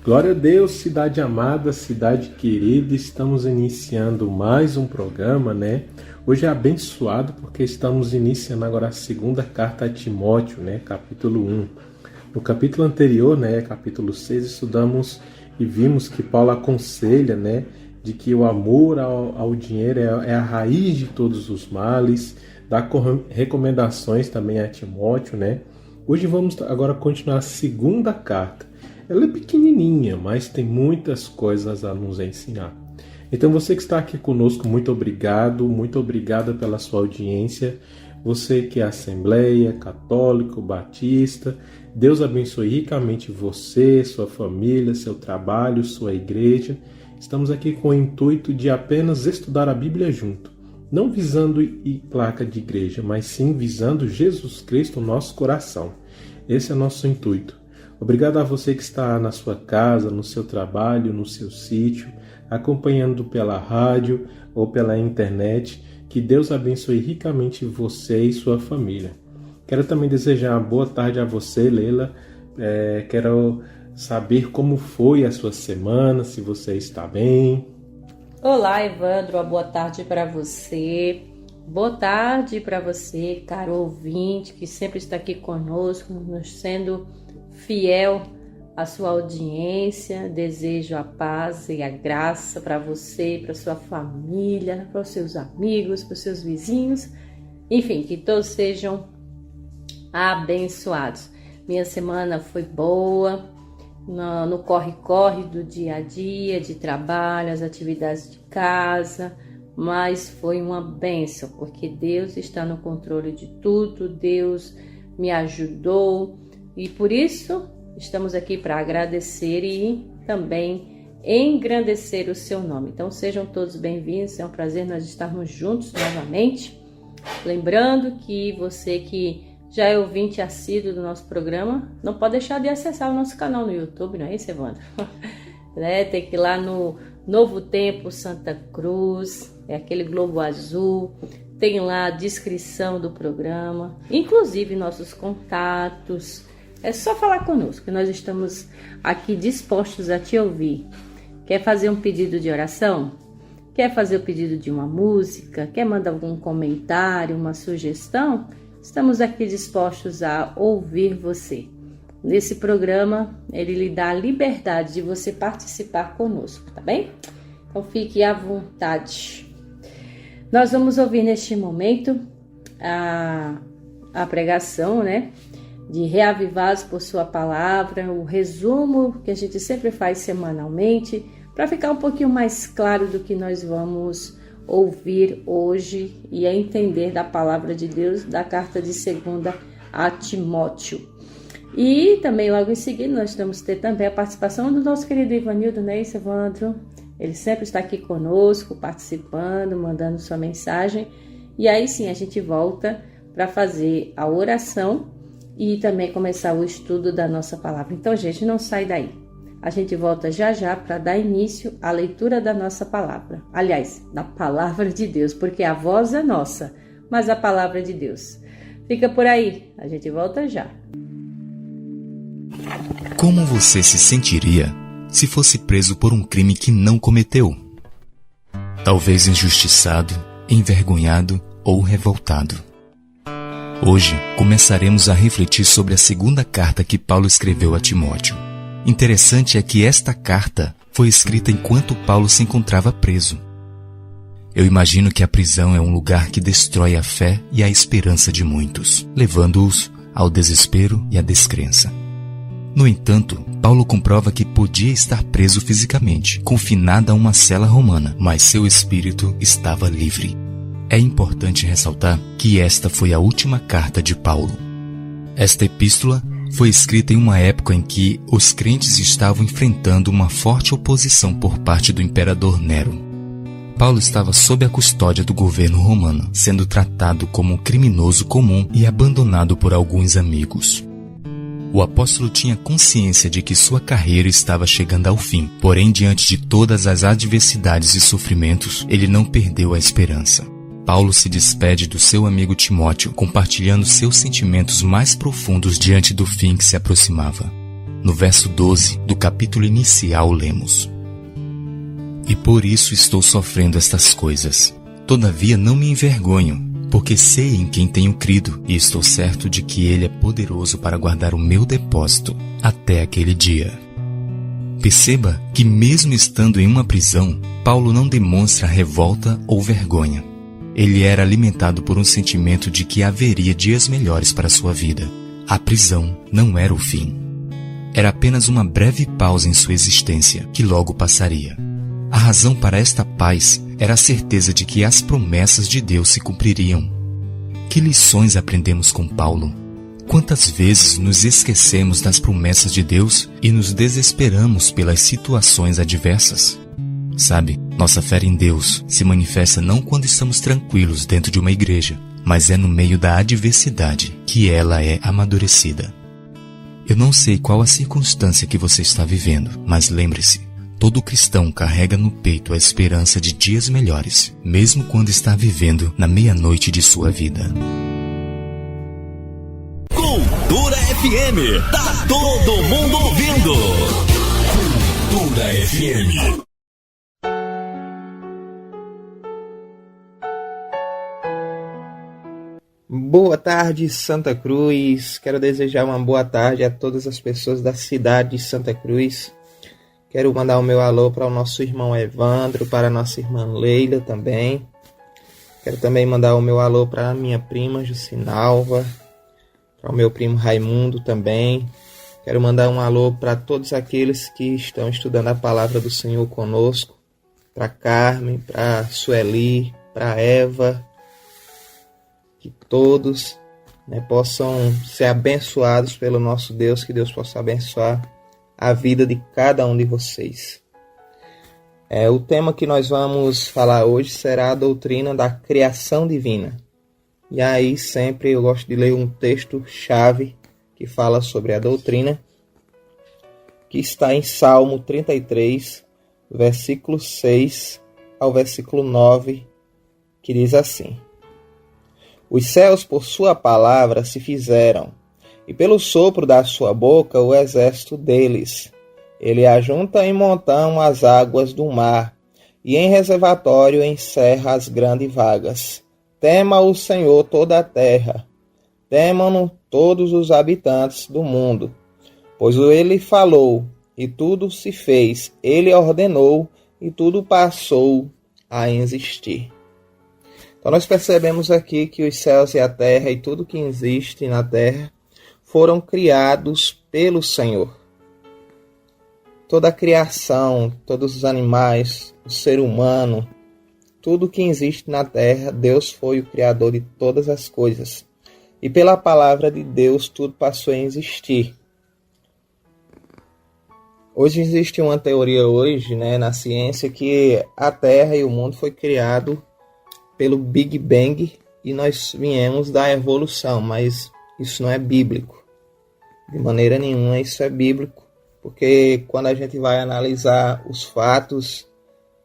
Glória a Deus, cidade amada, cidade querida, estamos iniciando mais um programa, né? Hoje é abençoado porque estamos iniciando agora a segunda carta a Timóteo, né? Capítulo 1. No capítulo anterior, né? Capítulo 6, estudamos e vimos que Paulo aconselha, né? De que o amor ao dinheiro é a raiz de todos os males, dá recomendações também a Timóteo, né? Hoje vamos agora continuar a segunda carta. Ela é pequenininha, mas tem muitas coisas a nos ensinar. Então você que está aqui conosco, muito obrigado pela sua audiência. Você que é Assembleia, Católico, Batista, Deus abençoe ricamente você, sua família, seu trabalho, sua igreja. Estamos aqui com o intuito de apenas estudar a Bíblia junto, não visando placa de igreja, mas sim visando Jesus Cristo no nosso coração. Esse é o nosso intuito. Obrigado a você que está na sua casa, no seu trabalho, no seu sítio, acompanhando pela rádio ou pela internet. Que Deus abençoe ricamente você e sua família. Quero também desejar uma boa tarde a você, Leila. Quero saber como foi a sua semana, se você está bem. Olá, Evandro. Uma boa tarde para você. Boa tarde para você, caro ouvinte, que sempre está aqui conosco, nos sendo fiel à sua audiência. Desejo a paz e a graça para você, para sua família, para os seus amigos, para os seus vizinhos, enfim, que todos sejam abençoados. Minha semana foi boa, no corre-corre do dia a dia, de trabalho, as atividades de casa, mas foi uma bênção, porque Deus está no controle de tudo, Deus me ajudou. E por isso, estamos aqui para agradecer e também engrandecer o seu nome. Então, sejam todos bem-vindos. É um prazer nós estarmos juntos novamente. Lembrando que você que já é ouvinte assíduo do nosso programa, não pode deixar de acessar o nosso canal no YouTube, não é isso, Evandro? Tem que ir lá no Novo Tempo Santa Cruz, é aquele globo azul. Tem lá a descrição do programa, inclusive nossos contatos. É só falar conosco, que nós estamos aqui dispostos a te ouvir. Quer fazer um pedido de oração? Quer fazer o pedido de uma música? Quer mandar algum comentário, uma sugestão? Estamos aqui dispostos a ouvir você. Nesse programa, ele lhe dá a liberdade de você participar conosco, tá bem? Então fique à vontade. Nós vamos ouvir neste momento a pregação, né? De Reavivados por Sua Palavra, o resumo que a gente sempre faz semanalmente, para ficar um pouquinho mais claro do que nós vamos ouvir hoje e a entender da Palavra de Deus, da carta de 2 a Timóteo. E também logo em seguida nós vamos ter também a participação do nosso querido Ivanildo, né, Evandro? Ele sempre está aqui conosco, participando, mandando sua mensagem. E aí sim a gente volta para fazer a oração e também começar o estudo da nossa palavra. Então, gente, não sai daí. A gente volta já para dar início à leitura da nossa palavra. Aliás, da palavra de Deus, porque a voz é nossa, mas a palavra é de Deus. Fica por aí, a gente volta já. Como você se sentiria se fosse preso por um crime que não cometeu? Talvez injustiçado, envergonhado ou revoltado. Hoje, começaremos a refletir sobre a segunda carta que Paulo escreveu a Timóteo. Interessante é que esta carta foi escrita enquanto Paulo se encontrava preso. Eu imagino que a prisão é um lugar que destrói a fé e a esperança de muitos, levando-os ao desespero e à descrença. No entanto, Paulo comprova que podia estar preso fisicamente, confinado a uma cela romana, mas seu espírito estava livre. É importante ressaltar que esta foi a última carta de Paulo. Esta epístola foi escrita em uma época em que os crentes estavam enfrentando uma forte oposição por parte do imperador Nero. Paulo estava sob a custódia do governo romano, sendo tratado como um criminoso comum e abandonado por alguns amigos. O apóstolo tinha consciência de que sua carreira estava chegando ao fim, porém, diante de todas as adversidades e sofrimentos, ele não perdeu a esperança. Paulo se despede do seu amigo Timóteo, compartilhando seus sentimentos mais profundos diante do fim que se aproximava. No verso 12 do capítulo inicial lemos: E por isso estou sofrendo estas coisas. Todavia não me envergonho, porque sei em quem tenho crido, e estou certo de que Ele é poderoso para guardar o meu depósito até aquele dia. Perceba que mesmo estando em uma prisão, Paulo não demonstra revolta ou vergonha. Ele era alimentado por um sentimento de que haveria dias melhores para sua vida. A prisão não era o fim. Era apenas uma breve pausa em sua existência, que logo passaria. A razão para esta paz era a certeza de que as promessas de Deus se cumpririam. Que lições aprendemos com Paulo? Quantas vezes nos esquecemos das promessas de Deus e nos desesperamos pelas situações adversas? Sabe, nossa fé em Deus se manifesta não quando estamos tranquilos dentro de uma igreja, mas é no meio da adversidade que ela é amadurecida. Eu não sei qual a circunstância que você está vivendo, mas lembre-se, todo cristão carrega no peito a esperança de dias melhores, mesmo quando está vivendo na meia-noite de sua vida. Cultura FM, tá todo mundo ouvindo. Cultura FM. Boa tarde, Santa Cruz. Quero desejar uma boa tarde a todas as pessoas da cidade de Santa Cruz. Quero mandar o meu alô para o nosso irmão Evandro, para a nossa irmã Leila também. Quero também mandar o meu alô para a minha prima Jucinalva, para o meu primo Raimundo também. Quero mandar um alô para todos aqueles que estão estudando a palavra do Senhor conosco, para Carmen, para Sueli, para Eva. Que todos possam ser abençoados pelo nosso Deus, que Deus possa abençoar a vida de cada um de vocês. O tema que nós vamos falar hoje será a doutrina da criação divina. E aí sempre eu gosto de ler um texto-chave que fala sobre a doutrina, que está em Salmo 33, versículo 6 ao versículo 9, que diz assim: Os céus por sua palavra se fizeram, e pelo sopro da sua boca o exército deles. Ele ajunta em montão as águas do mar, e em reservatório encerra as grandes vagas. Tema o Senhor toda a terra, temam-no todos os habitantes do mundo. Pois ele falou, e tudo se fez, ele ordenou, e tudo passou a existir. Então nós percebemos aqui que os céus e a terra e tudo que existe na terra foram criados pelo Senhor. Toda a criação, todos os animais, o ser humano, tudo que existe na terra, Deus foi o criador de todas as coisas. E pela palavra de Deus tudo passou a existir. Hoje existe uma teoria na ciência que a terra e o mundo foi criado pelo Big Bang e nós viemos da evolução, mas isso não é bíblico. De maneira nenhuma isso é bíblico, porque quando a gente vai analisar os fatos,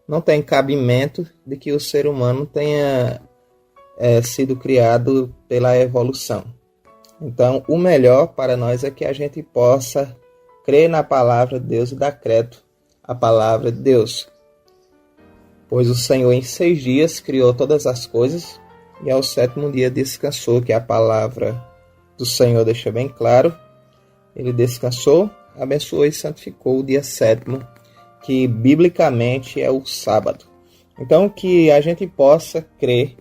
não tem cabimento de que o ser humano tenha sido criado pela evolução. Então, o melhor para nós é que a gente possa crer na palavra de Deus e dar crédito à palavra de Deus. Pois o Senhor em 6 dias criou todas as coisas e ao 7º dia descansou, que a palavra do Senhor deixa bem claro. Ele descansou, abençoou e santificou o dia 7º, que biblicamente é o sábado. Então que a gente possa crer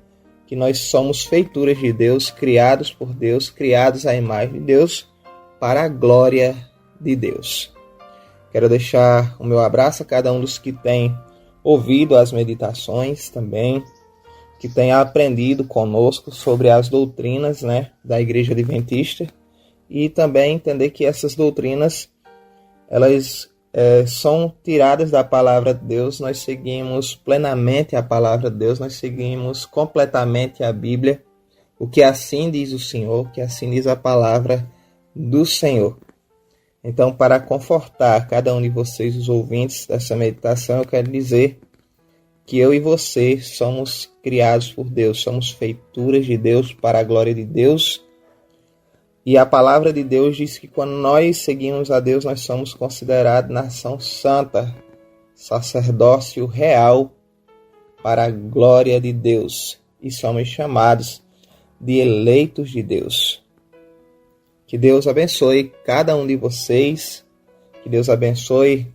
que nós somos feituras de Deus, criados por Deus, criados à imagem de Deus, para a glória de Deus. Quero deixar o meu abraço a cada um dos que tem ouvido as meditações também, que tem aprendido conosco sobre as doutrinas da Igreja Adventista, e também entender que essas doutrinas elas são tiradas da palavra de Deus. Nós seguimos plenamente a palavra de Deus, nós seguimos completamente a Bíblia, o que assim diz o Senhor, o que assim diz a palavra do Senhor. Então, para confortar cada um de vocês, os ouvintes dessa meditação, eu quero dizer que eu e você somos criados por Deus, somos feituras de Deus para a glória de Deus, E a palavra de Deus diz que quando nós seguimos a Deus, nós somos considerados nação santa, sacerdócio real para a glória de Deus. E somos chamados de eleitos de Deus. Que Deus abençoe cada um de vocês. Que Deus abençoe,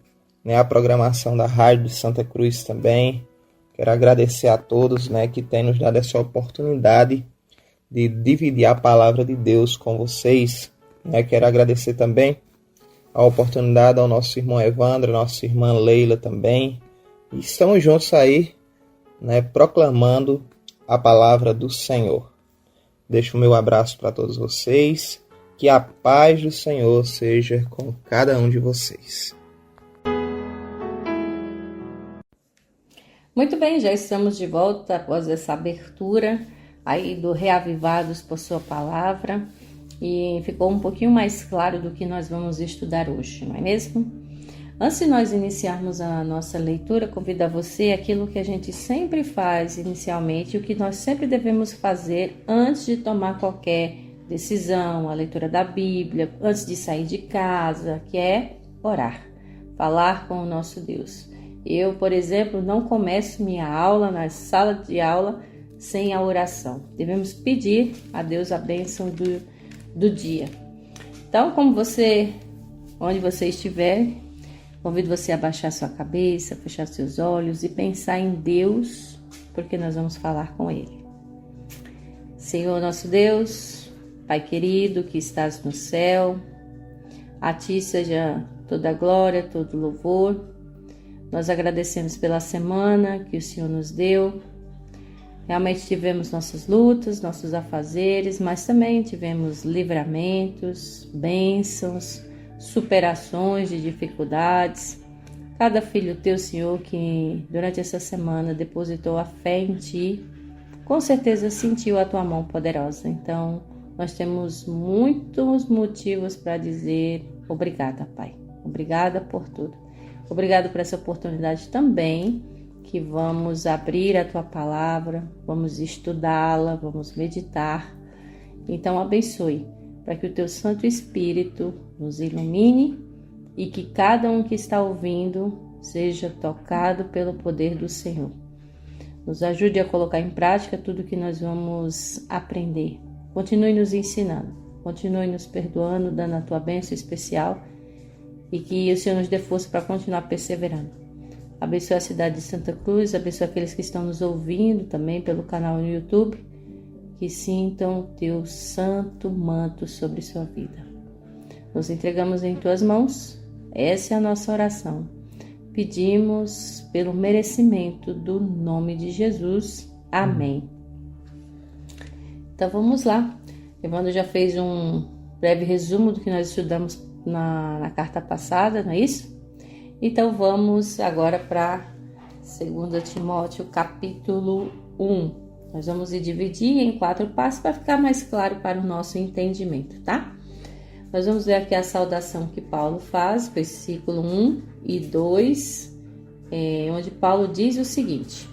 a programação da Rádio de Santa Cruz também. Quero agradecer a todos, que têm nos dado essa oportunidade de dividir a palavra de Deus com vocês. Quero agradecer também a oportunidade ao nosso irmão Evandro, nossa irmã Leila também. E estamos juntos aí, proclamando a palavra do Senhor. Deixo o meu abraço para todos vocês. Que a paz do Senhor seja com cada um de vocês. Muito bem, já estamos de volta após essa abertura aí do Reavivados por sua palavra. E ficou um pouquinho mais claro do que nós vamos estudar hoje, não é mesmo? Antes de nós iniciarmos a nossa leitura, convido a você aquilo que a gente sempre faz inicialmente, o que nós sempre devemos fazer antes de tomar qualquer decisão, a leitura da Bíblia, antes de sair de casa, que é orar, falar com o nosso Deus. Eu, por exemplo, não começo minha aula na sala de aula sem a oração. Devemos pedir a Deus a bênção do dia. Então, onde você estiver, convido você a baixar sua cabeça, fechar seus olhos e pensar em Deus, porque nós vamos falar com Ele. Senhor nosso Deus, Pai querido que estás no céu, a Ti seja toda a glória, todo o louvor. Nós agradecemos pela semana que o Senhor nos deu. Realmente tivemos nossas lutas, nossos afazeres, mas também tivemos livramentos, bênçãos, superações de dificuldades. Cada filho teu, Senhor, que durante essa semana depositou a fé em Ti, com certeza sentiu a Tua mão poderosa. Então, nós temos muitos motivos para dizer obrigada, Pai. Obrigada por tudo. Obrigado por essa oportunidade também, que vamos abrir a Tua palavra, vamos estudá-la, vamos meditar. Então, abençoe, para que o Teu Santo Espírito nos ilumine e que cada um que está ouvindo seja tocado pelo poder do Senhor. Nos ajude a colocar em prática tudo que nós vamos aprender. Continue nos ensinando, continue nos perdoando, dando a Tua bênção especial e que o Senhor nos dê força para continuar perseverando. Abençoe a cidade de Santa Cruz, abençoe aqueles que estão nos ouvindo também pelo canal no YouTube, que sintam o Teu santo manto sobre sua vida. Nos entregamos em Tuas mãos, essa é a nossa oração. Pedimos pelo merecimento do nome de Jesus. Amém. Então vamos lá. Evandro já fez um breve resumo do que nós estudamos na carta passada, não é isso? Então vamos agora para 2 Timóteo capítulo 1. Nós vamos dividir em 4 partes para ficar mais claro para o nosso entendimento, tá? Nós vamos ver aqui a saudação que Paulo faz, versículo 1 e 2, onde Paulo diz o seguinte.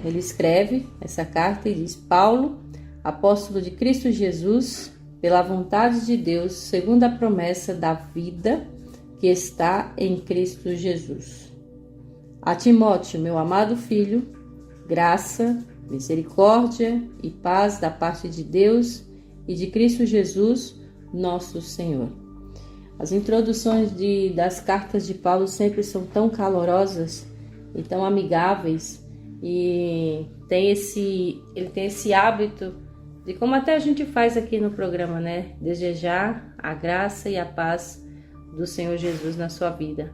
Ele escreve essa carta e diz: Paulo, apóstolo de Cristo Jesus, pela vontade de Deus, segundo a promessa da vida que está em Cristo Jesus. A Timóteo, meu amado filho, graça, misericórdia e paz da parte de Deus e de Cristo Jesus, nosso Senhor. As introduções das cartas de Paulo sempre são tão calorosas e tão amigáveis, e ele tem esse hábito de, como até a gente faz aqui no programa, né? Desejar a graça e a paz do Senhor Jesus na sua vida.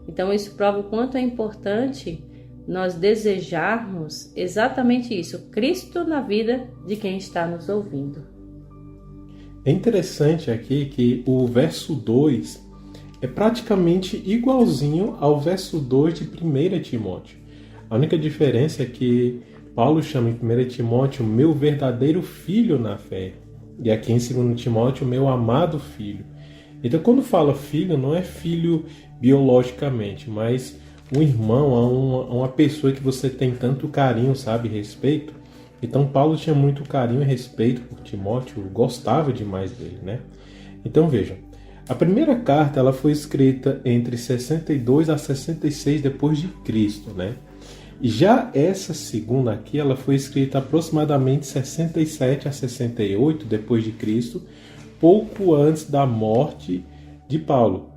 Então isso prova o quanto é importante nós desejarmos exatamente isso, Cristo na vida de quem está nos ouvindo. É interessante aqui que o verso 2 é praticamente igualzinho ao verso 2 de 1 Timóteo. A única diferença é que Paulo chama em 1 Timóteo meu verdadeiro filho na fé, e aqui em 2 Timóteo meu amado filho. Então quando fala filho, não é filho biologicamente, mas um irmão, uma pessoa que você tem tanto carinho, sabe, respeito. Então Paulo tinha muito carinho e respeito por Timóteo, gostava demais dele, né? Então vejam, a primeira carta ela foi escrita entre 62 a 66 depois de Cristo, né? E já essa segunda aqui, ela foi escrita aproximadamente 67 a 68 depois de Cristo, pouco antes da morte de Paulo.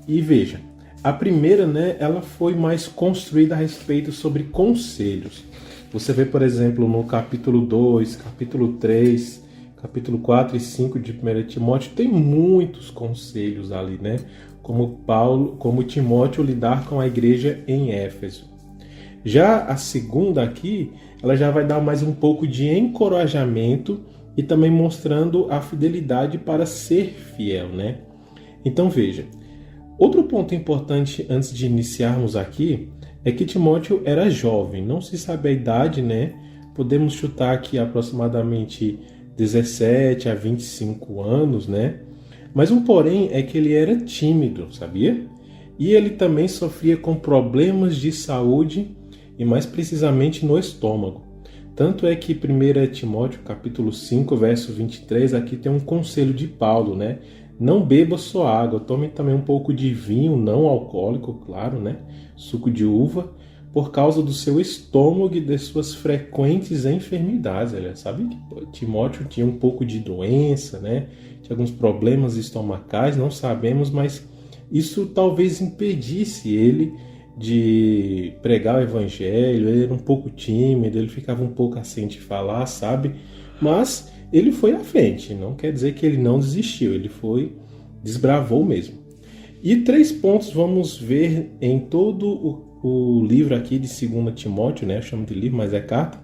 E veja, a primeira, né, ela foi mais construída a respeito sobre conselhos. Você vê, por exemplo, no capítulo 2, capítulo 3, capítulo 4 e 5 de 1 Timóteo, tem muitos conselhos ali, né? Como Timóteo lidar com a igreja em Éfeso. Já a segunda aqui, ela já vai dar mais um pouco de encorajamento e também mostrando a fidelidade para ser fiel, né? Então veja, outro ponto importante antes de iniciarmos aqui é que Timóteo era jovem, não se sabe a idade, né? Podemos chutar aqui aproximadamente 17 a 25 anos, né? Mas um porém é que ele era tímido, sabia? E ele também sofria com problemas de saúde e mais precisamente no estômago. Tanto é que 1 Timóteo capítulo 5, verso 23, aqui tem um conselho de Paulo, né? Não beba só água, tome também um pouco de vinho não alcoólico, claro, né? Suco de uva, por causa do seu estômago e de suas frequentes enfermidades. Ele sabe que Timóteo tinha um pouco de doença, né? Tinha alguns problemas estomacais, não sabemos, mas isso talvez impedisse ele de pregar o evangelho. Ele era um pouco tímido, ele ficava um pouco assim de falar, sabe? Mas ele foi à frente, não quer dizer que ele não desistiu, ele desbravou mesmo. E 3 pontos vamos ver em todo o livro aqui de 2 Timóteo, né? Eu chamo de livro, mas é carta.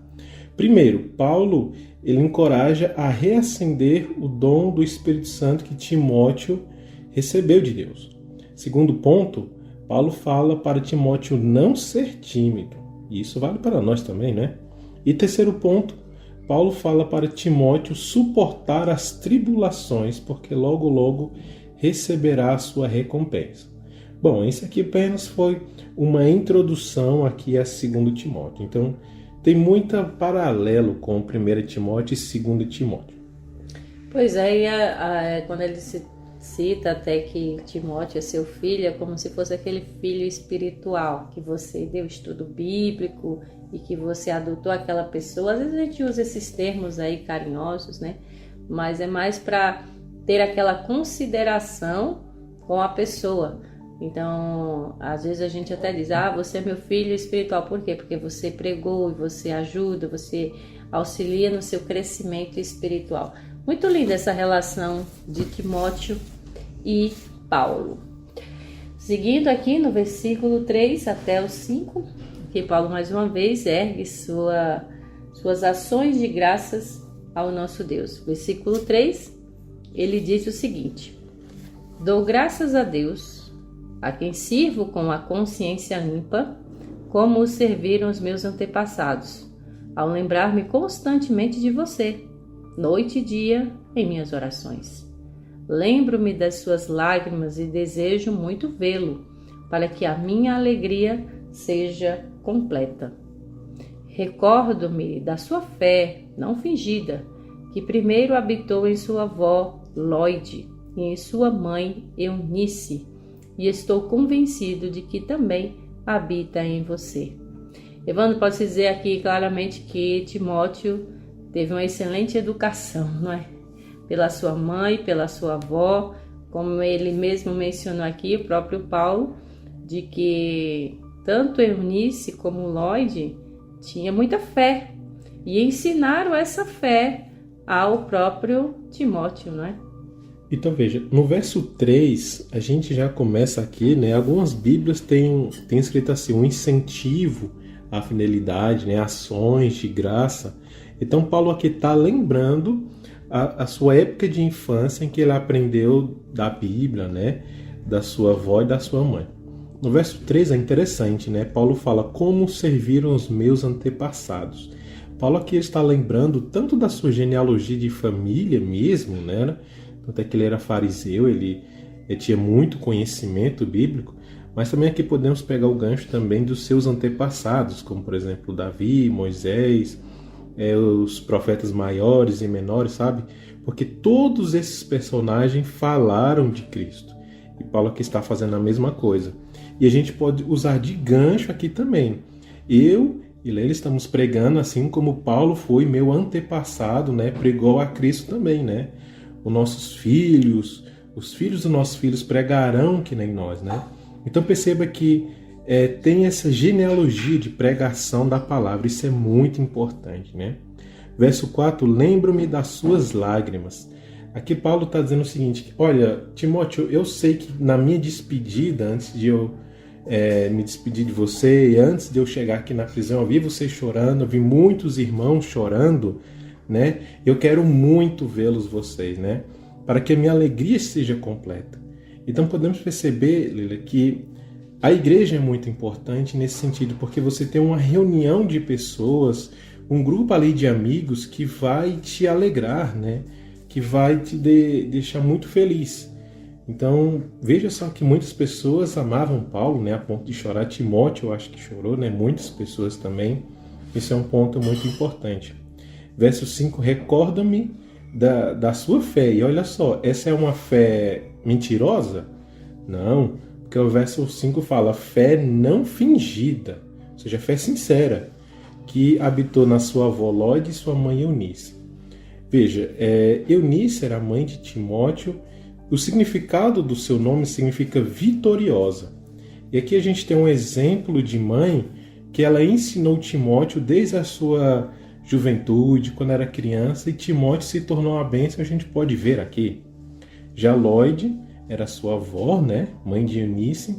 Primeiro, Paulo, ele encoraja a reacender o dom do Espírito Santo que Timóteo recebeu de Deus. Segundo ponto, Paulo fala para Timóteo não ser tímido. E isso vale para nós também, né? E terceiro ponto, Paulo fala para Timóteo suportar as tribulações, porque logo, logo receberá a sua recompensa. Bom, esse aqui apenas foi uma introdução aqui a 2 Timóteo. Então, tem muito paralelo com 1 Timóteo e 2 Timóteo. Pois é, quando ele cita até que Timóteo é seu filho, é como se fosse aquele filho espiritual, que você deu estudo bíblico e que você adotou aquela pessoa. Às vezes a gente usa esses termos aí carinhosos, né? Mas é mais para ter aquela consideração com a pessoa. Então, às vezes a gente até diz, você é meu filho espiritual. Por quê? Porque você pregou, você ajuda, você auxilia no seu crescimento espiritual. Muito linda essa relação de Timóteo e Paulo. Seguindo aqui no versículo 3 até o 5, que Paulo mais uma vez ergue suas ações de graças ao nosso Deus. Versículo 3, ele diz o seguinte: dou graças a Deus, a quem sirvo com a consciência limpa, como o serviram os meus antepassados, ao lembrar-me constantemente de você, noite e dia, em minhas orações. Lembro-me das suas lágrimas e desejo muito vê-lo, para que a minha alegria seja completa. Recordo-me da sua fé, não fingida, que primeiro habitou em sua avó Lóide e em sua mãe Eunice, e estou convencido de que também habita em você. Evandro, pode dizer aqui claramente que Timóteo teve uma excelente educação, não é? Pela sua mãe, pela sua avó, como ele mesmo mencionou aqui, o próprio Paulo, de que tanto Eunice como Lóide tinha muita fé e ensinaram essa fé ao próprio Timóteo, não é? Então veja, no verso 3, a gente já começa aqui, né? Algumas bíblias têm escrito assim, um incentivo à fidelidade, né? Ações de graça. Então Paulo aqui está lembrando a sua época de infância em que ele aprendeu da Bíblia, né? Da sua avó e da sua mãe. No verso 3 é interessante, né? Paulo fala, como serviram os meus antepassados. Paulo aqui está lembrando tanto da sua genealogia de família mesmo, né? Até que ele era fariseu, ele tinha muito conhecimento bíblico, mas também aqui podemos pegar o gancho também dos seus antepassados, como por exemplo Davi, Moisés, os profetas maiores e menores, sabe? Porque todos esses personagens falaram de Cristo. E Paulo aqui está fazendo a mesma coisa. E a gente pode usar de gancho aqui também. Eu e Leila estamos pregando assim como Paulo foi, meu antepassado, né? Pregou a Cristo também, né? Os nossos filhos, os filhos dos nossos filhos pregarão que nem nós, né? Então perceba que tem essa genealogia de pregação da palavra. Isso é muito importante, né? Verso 4, lembro-me das suas lágrimas. Aqui Paulo está dizendo o seguinte, olha, Timóteo, eu sei que na minha despedida, antes de eu me despedir de você, e antes de eu chegar aqui na prisão, eu vi você chorando, eu vi muitos irmãos chorando, né? Eu quero muito vê-los vocês, né? Para que a minha alegria seja completa. Então podemos perceber, Lila, que a igreja é muito importante nesse sentido, porque você tem uma reunião de pessoas, um grupo ali de amigos que vai te alegrar, né? Que vai te deixar muito feliz. Então, veja só que muitas pessoas amavam Paulo, né? A ponto de chorar. Timóteo, eu acho que chorou, né? Muitas pessoas também. Esse é um ponto muito importante. Verso 5, recorda-me da sua fé. E olha só, essa é uma fé mentirosa? Não, porque o verso 5 fala fé não fingida, ou seja, fé sincera, que habitou na sua avó Lóide e sua mãe Eunice. Veja, Eunice era mãe de Timóteo. O significado do seu nome significa vitoriosa. E aqui a gente tem um exemplo de mãe que ela ensinou Timóteo desde a sua juventude, quando era criança, e Timóteo se tornou uma bênção, a gente pode ver aqui. Já Lóide era sua avó, né? Mãe de Eunice.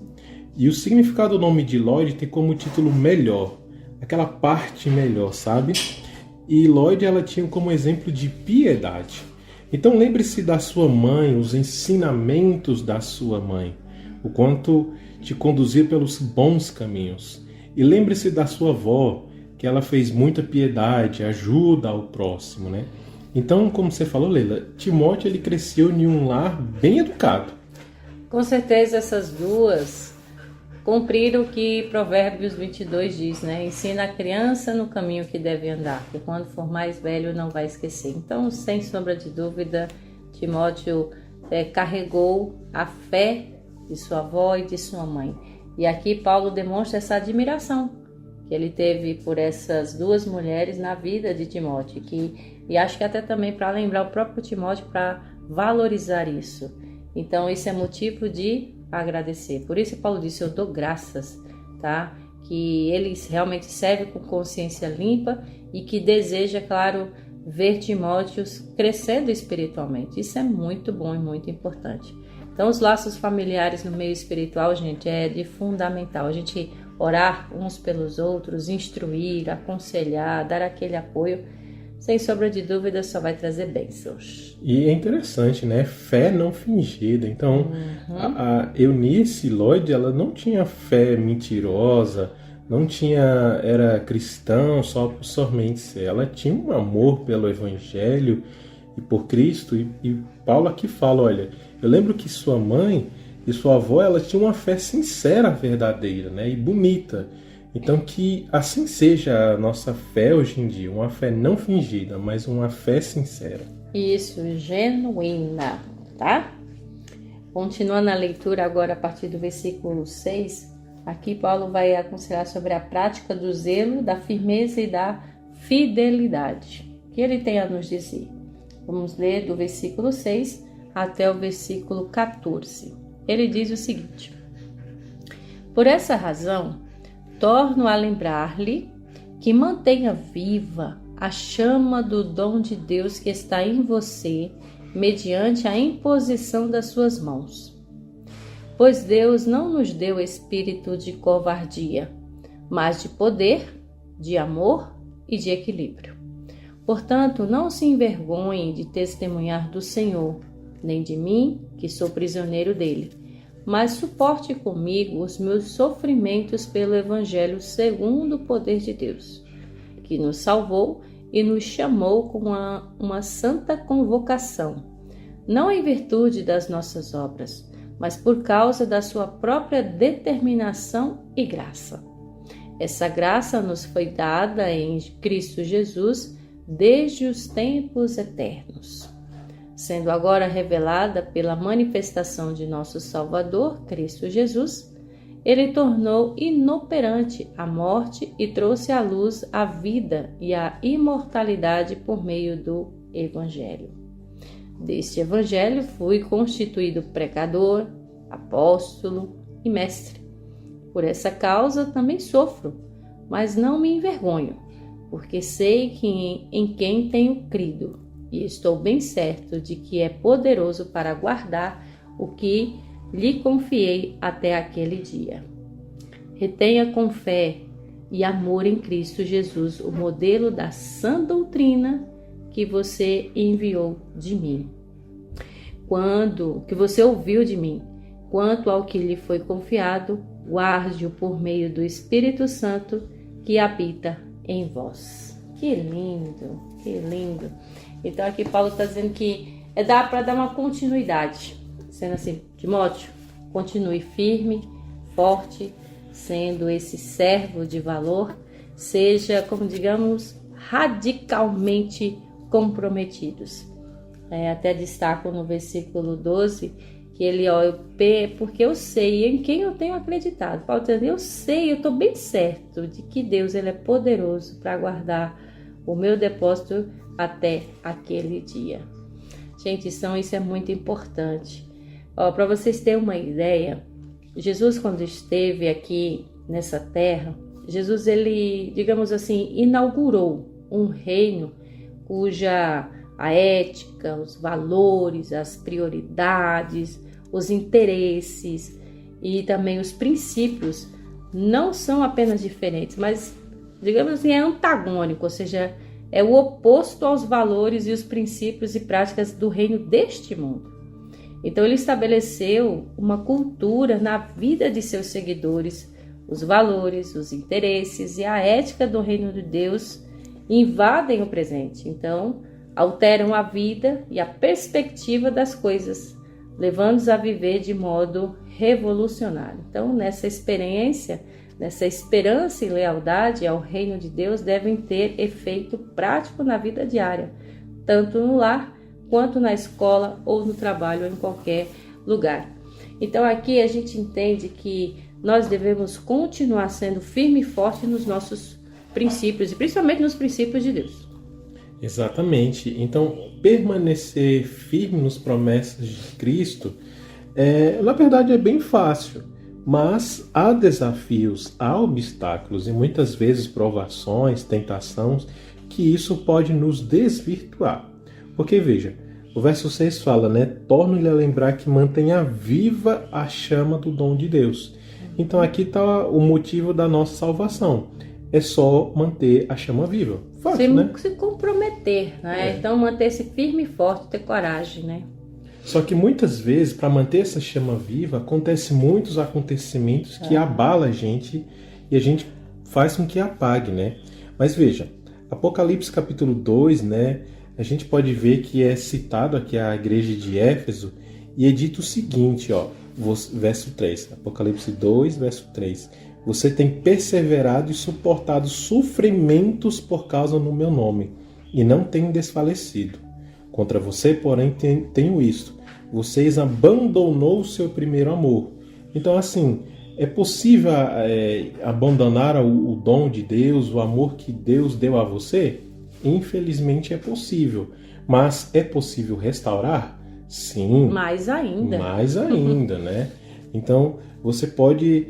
E o significado do nome de Lóide tem como título melhor, aquela parte melhor, sabe? E Lóide, ela tinha como exemplo de piedade. Então lembre-se da sua mãe, os ensinamentos da sua mãe, o quanto te conduzir pelos bons caminhos. E lembre-se da sua avó, que ela fez muita piedade, ajuda ao próximo, né? Então, como você falou, Leila, Timóteo ele cresceu em um lar bem educado. Com certeza essas duas cumpriram o que Provérbios 22 diz, né? Ensina a criança no caminho que deve andar, que quando for mais velho não vai esquecer. Então, sem sombra de dúvida, Timóteo carregou a fé de sua avó e de sua mãe. E aqui Paulo demonstra essa admiração que ele teve por essas duas mulheres na vida de Timóteo. E acho que até também para lembrar o próprio Timóteo para valorizar isso. Então, isso é motivo de agradecer. Por isso Paulo disse, eu dou graças, tá? Que ele realmente serve com consciência limpa e que deseja, claro, ver Timóteo crescendo espiritualmente. Isso é muito bom e muito importante. Então, os laços familiares no meio espiritual, gente, é de fundamental. A gente orar uns pelos outros, instruir, aconselhar, dar aquele apoio, sem sombra de dúvida, só vai trazer bênçãos. E é interessante, né? Fé não fingida. Então, a Eunice Lóide, ela não tinha fé mentirosa, era cristã só por somente ser. Ela tinha um amor pelo Evangelho e por Cristo. E Paulo aqui fala, olha, eu lembro que sua mãe e sua avó, ela tinha uma fé sincera, verdadeira, né? E bonita. Então que assim seja a nossa fé hoje em dia, uma fé não fingida, mas uma fé sincera. Isso, genuína, tá? Continuando a leitura agora a partir do versículo 6, aqui Paulo vai aconselhar sobre a prática do zelo, da firmeza e da fidelidade. O que ele tem a nos dizer? Vamos ler do versículo 6 até o versículo 14. Ele diz o seguinte: por essa razão, torno a lembrar-lhe que mantenha viva a chama do dom de Deus que está em você, mediante a imposição das suas mãos. Pois Deus não nos deu espírito de covardia, mas de poder, de amor e de equilíbrio. Portanto, não se envergonhem de testemunhar do Senhor, nem de mim, que sou prisioneiro dele, mas suporte comigo os meus sofrimentos pelo Evangelho segundo o poder de Deus, que nos salvou e nos chamou com uma santa convocação, não em virtude das nossas obras, mas por causa da sua própria determinação e graça. Essa graça nos foi dada em Cristo Jesus desde os tempos eternos, sendo agora revelada pela manifestação de nosso Salvador, Cristo Jesus. Ele tornou inoperante a morte e trouxe à luz a vida e a imortalidade por meio do Evangelho. Deste Evangelho fui constituído pregador, apóstolo e mestre. Por essa causa também sofro, mas não me envergonho, porque sei que em quem tenho crido, e estou bem certo de que é poderoso para guardar o que lhe confiei até aquele dia. Retenha com fé e amor em Cristo Jesus o modelo da sã doutrina que você enviou de mim. Que você ouviu de mim, quanto ao que lhe foi confiado, guarde-o por meio do Espírito Santo que habita em vós. Que lindo, que lindo. Então aqui Paulo está dizendo que dá para dar uma continuidade, sendo assim, Timóteo, continue firme, forte, sendo esse servo de valor, seja, como digamos, radicalmente comprometidos. Até destaco no versículo 12, que ele, porque eu sei em quem eu tenho acreditado. Paulo está dizendo, eu estou bem certo de que Deus ele é poderoso para guardar o meu depósito até aquele dia. Gente, então isso é muito importante. Para vocês terem uma ideia, Jesus, quando esteve aqui nessa terra, Jesus, ele, digamos assim, inaugurou um reino cuja a ética, os valores, as prioridades, os interesses e também os princípios não são apenas diferentes, mas, digamos assim, é antagônico, ou seja, é o oposto aos valores e os princípios e práticas do reino deste mundo. Então ele estabeleceu uma cultura na vida de seus seguidores, os valores, os interesses e a ética do reino de Deus invadem o presente, então alteram a vida e a perspectiva das coisas, levando-os a viver de modo revolucionário. Então, nessa experiência, nessa esperança e lealdade ao reino de Deus devem ter efeito prático na vida diária, tanto no lar quanto na escola ou no trabalho ou em qualquer lugar. Então, aqui a gente entende que nós devemos continuar sendo firme e forte nos nossos princípios, e principalmente nos princípios de Deus. Exatamente. Então, permanecer firme nos promessas de Cristo, na verdade, é bem fácil. Mas há desafios, há obstáculos e muitas vezes provações, tentações, que isso pode nos desvirtuar. Porque, veja, o verso 6 fala, né? Torno-lhe a lembrar que mantenha viva a chama do dom de Deus. Então, aqui está o motivo da nossa salvação. É só manter a chama viva. Fácil, né? Se comprometer, né? Então, manter-se firme e forte, ter coragem, né? Só que muitas vezes, para manter essa chama viva, acontecem muitos acontecimentos que abalam a gente e a gente faz com que apague, né? Mas veja, Apocalipse capítulo 2, né? A gente pode ver que é citado aqui a igreja de Éfeso e é dito o seguinte, ó, verso 3, Apocalipse 2, verso 3. Você tem perseverado e suportado sofrimentos por causa do meu nome, e não tem desfalecido. Contra você, porém, tenho isto. Vocês abandonou o seu primeiro amor. Então, assim, é possível abandonar o dom de Deus, o amor que Deus deu a você? Infelizmente é possível. Mas é possível restaurar? Sim. Mais ainda. Mais ainda, né? Então, você pode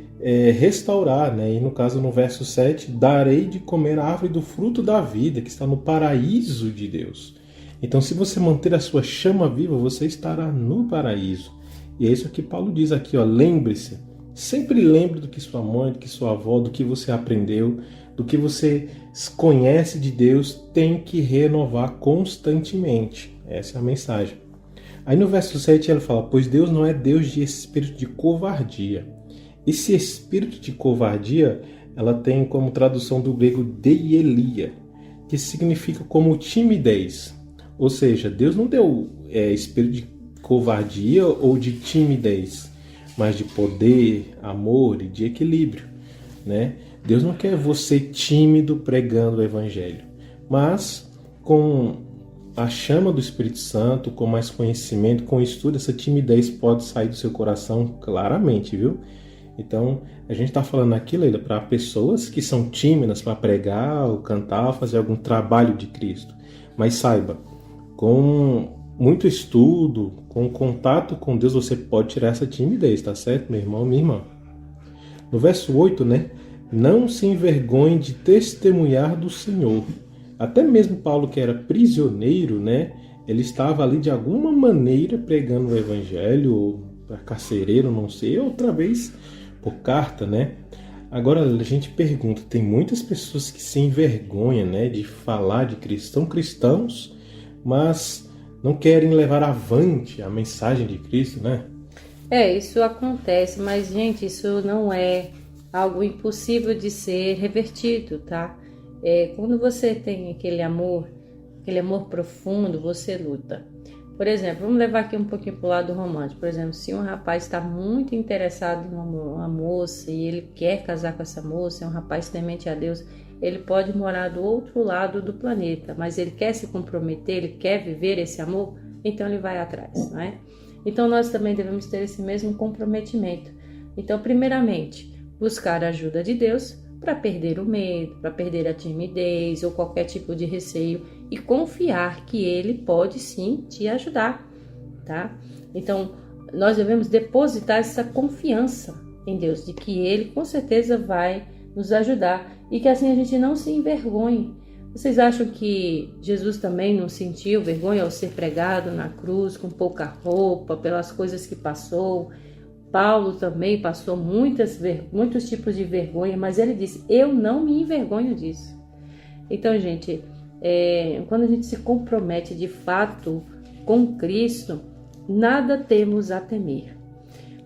restaurar, né? E no caso, no verso 7, darei de comer a árvore do fruto da vida, que está no paraíso de Deus. Então, se você manter a sua chama viva, você estará no paraíso. E é isso que Paulo diz aqui, ó, lembre-se, sempre lembre do que sua mãe, do que sua avó, do que você aprendeu, do que você conhece de Deus, tem que renovar constantemente. Essa é a mensagem. Aí no verso 7 ele fala, pois Deus não é Deus de espírito de covardia. Esse espírito de covardia, ela tem como tradução do grego deielia, que significa como timidez. Ou seja, Deus não deu espírito de covardia ou de timidez, mas de poder, amor e de equilíbrio, né? Deus não quer você tímido pregando o evangelho, mas com a chama do Espírito Santo, com mais conhecimento, com estudo, essa timidez pode sair do seu coração claramente, viu? Então, a gente está falando aqui, Leila, para pessoas que são tímidas para pregar, ou cantar, ou fazer algum trabalho de Cristo. Mas saiba, com muito estudo, com contato com Deus, você pode tirar essa timidez, tá certo, meu irmão, minha irmã? No verso 8, né? Não se envergonhe de testemunhar do Senhor. Até mesmo Paulo, que era prisioneiro, né? Ele estava ali de alguma maneira pregando o evangelho, ou para carcereiro, não sei, outra vez por carta, né? Agora a gente pergunta, tem muitas pessoas que se envergonham, né, de falar de Cristo, são cristãos, mas não querem levar avante a mensagem de Cristo, né? Isso acontece, mas gente, isso não é algo impossível de ser revertido, tá? Quando você tem aquele amor profundo, você luta. Por exemplo, vamos levar aqui um pouquinho para o lado romântico. Por exemplo, se um rapaz está muito interessado em uma moça e ele quer casar com essa moça, é um rapaz temente a Deus, ele pode morar do outro lado do planeta, mas ele quer se comprometer, ele quer viver esse amor, então ele vai atrás, não é? Então nós também devemos ter esse mesmo comprometimento. Então, primeiramente, buscar a ajuda de Deus para perder o medo, para perder a timidez ou qualquer tipo de receio e confiar que Ele pode sim te ajudar, tá? Então, nós devemos depositar essa confiança em Deus, de que Ele com certeza vai nos ajudar e que assim a gente não se envergonhe. Vocês acham que Jesus também não sentiu vergonha ao ser pregado na cruz com pouca roupa, pelas coisas que passou? Paulo também passou muitos tipos de vergonha, mas ele disse, eu não me envergonho disso. Então, gente, quando a gente se compromete de fato com Cristo, nada temos a temer.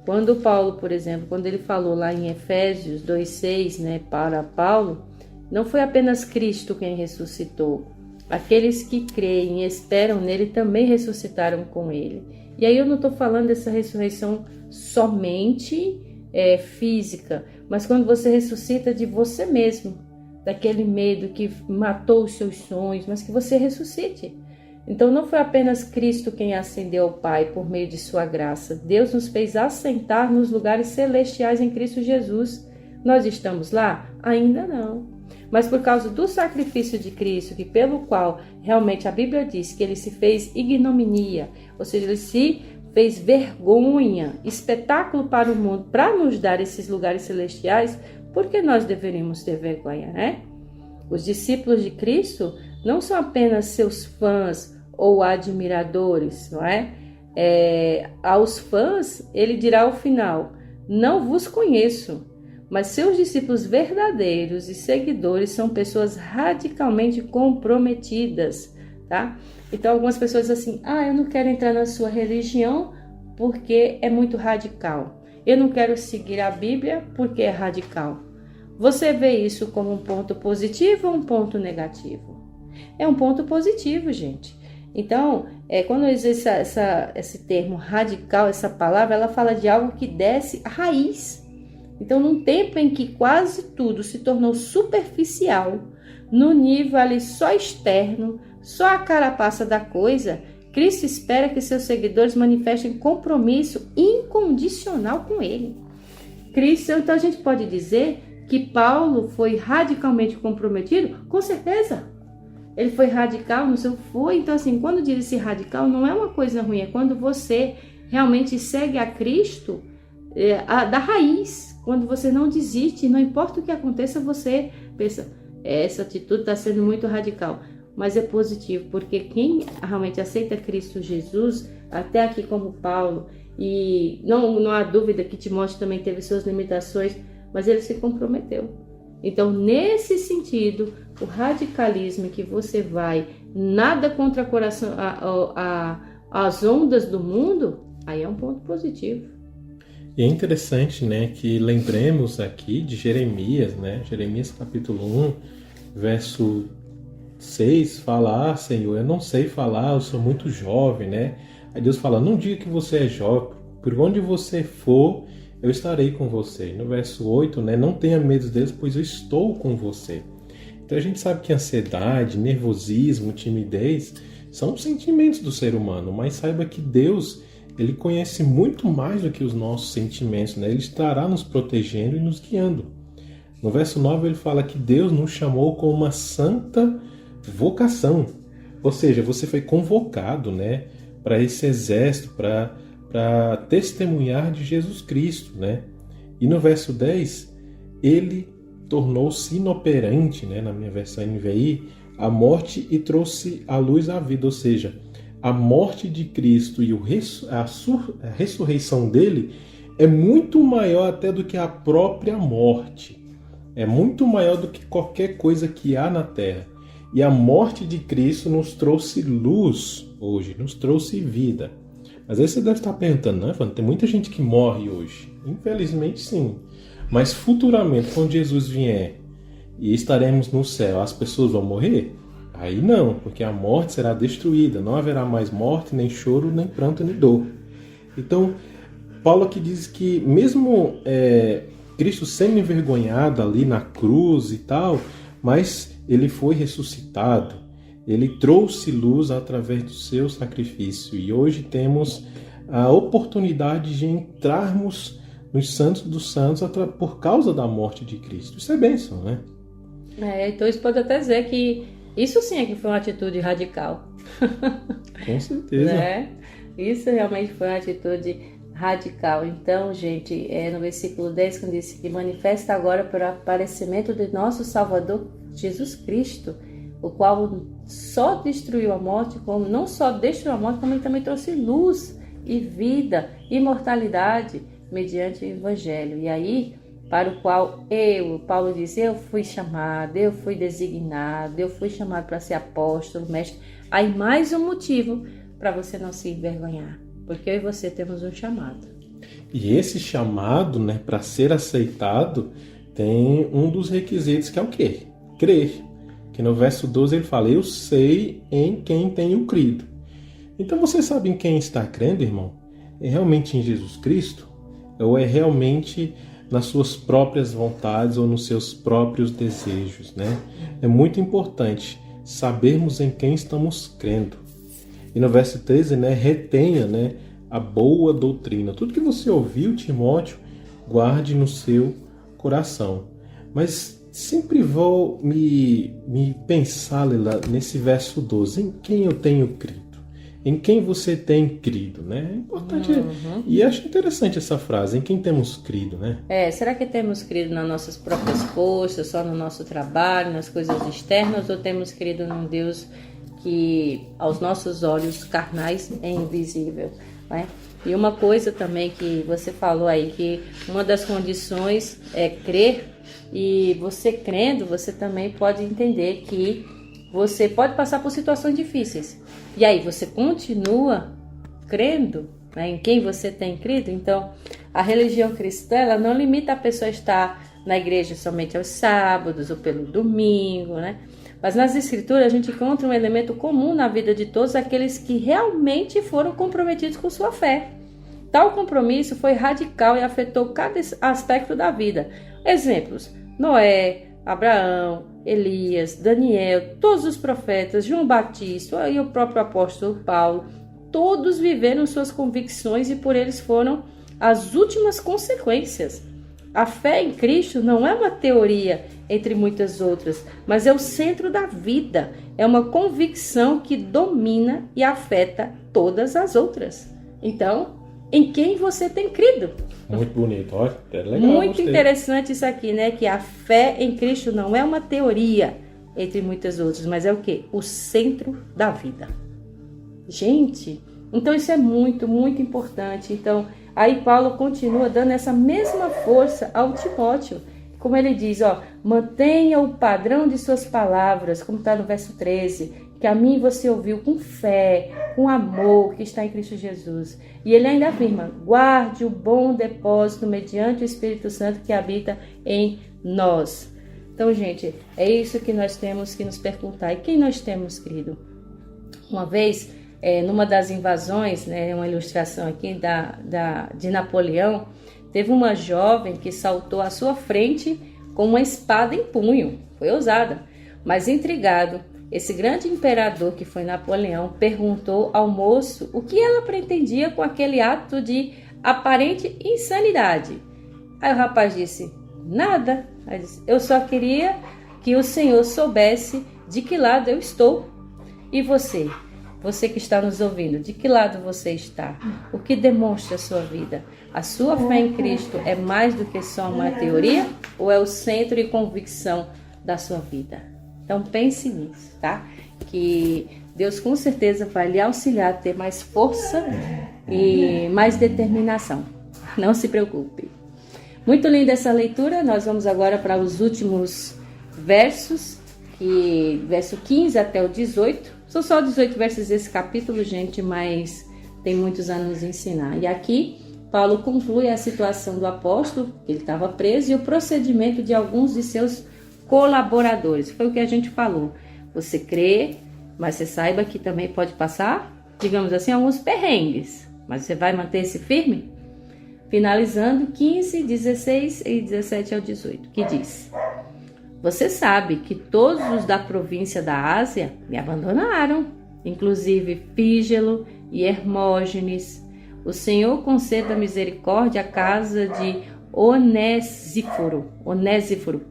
Quando Paulo, por exemplo, quando ele falou lá em Efésios 2,6, né, para Paulo, não foi apenas Cristo quem ressuscitou. Aqueles que creem e esperam nele também ressuscitaram com ele. E aí eu não estou falando dessa ressurreição somente física, mas quando você ressuscita de você mesmo, daquele medo que matou os seus sonhos, mas que você ressuscite. Então não foi apenas Cristo quem ascendeu ao Pai por meio de sua graça. Deus nos fez assentar nos lugares celestiais em Cristo Jesus. Nós estamos lá? Ainda não. Mas por causa do sacrifício de Cristo, que pelo qual realmente a Bíblia diz que ele se fez ignominia, ou seja, ele se fez vergonha, espetáculo para o mundo, para nos dar esses lugares celestiais, por que nós deveríamos ter vergonha, né? Os discípulos de Cristo não são apenas seus fãs ou admiradores, não é? Aos fãs, ele dirá ao final, não vos conheço. Mas seus discípulos verdadeiros e seguidores são pessoas radicalmente comprometidas, tá? Então algumas pessoas dizem assim, eu não quero entrar na sua religião porque é muito radical. Eu não quero seguir a Bíblia porque é radical. Você vê isso como um ponto positivo ou um ponto negativo? É um ponto positivo, gente. Então, quando existe esse termo radical, essa palavra, ela fala de algo que desce a raiz. Então, num tempo em que quase tudo se tornou superficial, no nível ali só externo, só a carapaça da coisa, Cristo espera que seus seguidores manifestem compromisso incondicional com Ele. Então a gente pode dizer que Paulo foi radicalmente comprometido? Com certeza. Ele foi radical no seu foi. Então assim, quando diz esse radical, não é uma coisa ruim, é quando você realmente segue a Cristo da raiz. Quando você não desiste, não importa o que aconteça, você pensa, essa atitude está sendo muito radical. Mas é positivo, porque quem realmente aceita Cristo Jesus, até aqui como Paulo, e não há dúvida que Timóteo também teve suas limitações, mas ele se comprometeu. Então, nesse sentido, o radicalismo que você vai, nada contra as ondas do mundo, aí é um ponto positivo. E é interessante, né, que lembremos aqui de Jeremias, né? Jeremias capítulo 1, verso 6, fala, Senhor, eu não sei falar, eu sou muito jovem, né? Aí Deus fala, não diga que você é jovem, por onde você for, eu estarei com você. No verso 8, né, não tenha medo deles, pois eu estou com você. Então a gente sabe que ansiedade, nervosismo, timidez são sentimentos do ser humano, mas saiba que Deus, Ele conhece muito mais do que os nossos sentimentos, né? Ele estará nos protegendo e nos guiando. No verso 9 ele fala que Deus nos chamou com uma santa vocação, ou seja, você foi convocado, né, para esse exército, para testemunhar de Jesus Cristo, né? E no verso 10, ele tornou-se inoperante, né, na minha versão NVI, a morte e trouxe à luz a vida, ou seja, a morte de Cristo e a ressurreição dele é muito maior até do que a própria morte. É muito maior do que qualquer coisa que há na terra. E a morte de Cristo nos trouxe luz hoje, nos trouxe vida. Mas aí você deve estar perguntando, né, Fernando? Tem muita gente que morre hoje. Infelizmente, sim. Mas futuramente, quando Jesus vier e estaremos no céu, as pessoas vão morrer? Aí não, porque a morte será destruída. Não haverá mais morte, nem choro, nem pranto, nem dor. Então, Paulo aqui diz que mesmo Cristo sendo envergonhado ali na cruz e tal, mas ele foi ressuscitado. Ele trouxe luz através do seu sacrifício. E hoje temos a oportunidade de entrarmos nos santos dos santos por causa da morte de Cristo. Isso é bênção, né? Então isso pode até dizer que isso sim é que foi uma atitude radical. Com certeza. Né? Isso realmente foi uma atitude radical. Então, gente, no versículo 10, quando disse que manifesta agora para o aparecimento de nosso Salvador Jesus Cristo, o qual só destruiu a morte, como não só destruiu a morte, como ele também trouxe luz e vida, imortalidade, mediante o Evangelho. E aí, para o qual Paulo diz, eu fui chamado, eu fui designado, eu fui chamado para ser apóstolo, mestre. Aí mais um motivo para você não se envergonhar, porque eu e você temos um chamado. E esse chamado, né, para ser aceitado, tem um dos requisitos que é o quê? Crer. Que no verso 12 ele fala, eu sei em quem tenho crido. Então você sabe em quem está crendo, irmão? É realmente em Jesus Cristo? Ou é realmente nas suas próprias vontades ou nos seus próprios desejos, né? É muito importante sabermos em quem estamos crendo. E no verso 13, né, retenha, né, a boa doutrina. Tudo que você ouviu, Timóteo, guarde no seu coração. Mas sempre vou me pensar, Leila, nesse verso 12, em quem eu tenho crido. Em quem você tem crido, né? É importante. E acho interessante essa frase, em quem temos crido, né? Será que temos crido nas nossas próprias forças, só no nosso trabalho, nas coisas externas, ou temos crido num Deus que aos nossos olhos carnais é invisível, né? E uma coisa também que você falou aí, que uma das condições é crer, e você crendo, você também pode entender que você pode passar por situações difíceis. E aí você continua crendo, né, em quem você tem crido. Então, a religião cristã, ela não limita a pessoa a estar na igreja somente aos sábados ou pelo domingo, né? Mas nas escrituras a gente encontra um elemento comum na vida de todos aqueles que realmente foram comprometidos com sua fé. Tal compromisso foi radical e afetou cada aspecto da vida. Exemplos: Noé, Abraão, Elias, Daniel, todos os profetas, João Batista e o próprio apóstolo Paulo, todos viveram suas convicções e por eles foram as últimas consequências. A fé em Cristo não é uma teoria entre muitas outras, mas é o centro da vida, é uma convicção que domina e afeta todas as outras. Então, em quem você tem crido? Muito bonito, olha, é legal. Muito interessante isso aqui, né? Que a fé em Cristo não é uma teoria entre muitas outras, mas é o quê? O centro da vida. Gente, então isso é muito, muito importante. Então, aí Paulo continua dando essa mesma força ao Timóteo. Como ele diz, mantenha o padrão de suas palavras, como está no verso 13, que a mim você ouviu com fé, com amor que está em Cristo Jesus. E ele ainda afirma, guarde o bom depósito mediante o Espírito Santo que habita em nós. Então, gente, é isso que nós temos que nos perguntar. E quem nós temos crido? Uma vez, numa das invasões, né, uma ilustração aqui de Napoleão, teve uma jovem que saltou à sua frente com uma espada em punho. Foi ousada. Mas intrigado, esse grande imperador que foi Napoleão perguntou ao moço o que ela pretendia com aquele ato de aparente insanidade. Aí o rapaz disse, nada. Aí disse, eu só queria que o senhor soubesse de que lado eu estou. E você? Você que está nos ouvindo, de que lado você está? O que demonstra a sua vida? A sua fé em Cristo é mais do que só uma teoria? Ou é o centro e convicção da sua vida? Então pense nisso, tá? Que Deus com certeza vai lhe auxiliar a ter mais força e mais determinação. Não se preocupe. Muito linda essa leitura. Nós vamos agora para os últimos versos, verso 15 até o 18. São só 18 versos desse capítulo, gente, mas tem muitos a nos ensinar. E aqui, Paulo conclui a situação do apóstolo, que ele estava preso, e o procedimento de alguns de seus colaboradores. Foi o que a gente falou. Você crê, mas você saiba que também pode passar, digamos assim, alguns perrengues. Mas você vai manter-se firme? Finalizando, 15, 16 e 17 ao 18, que diz... Você sabe que todos os da província da Ásia me abandonaram, inclusive Fígelo e Hermógenes. O Senhor conceda misericórdia à casa de Onésiforo,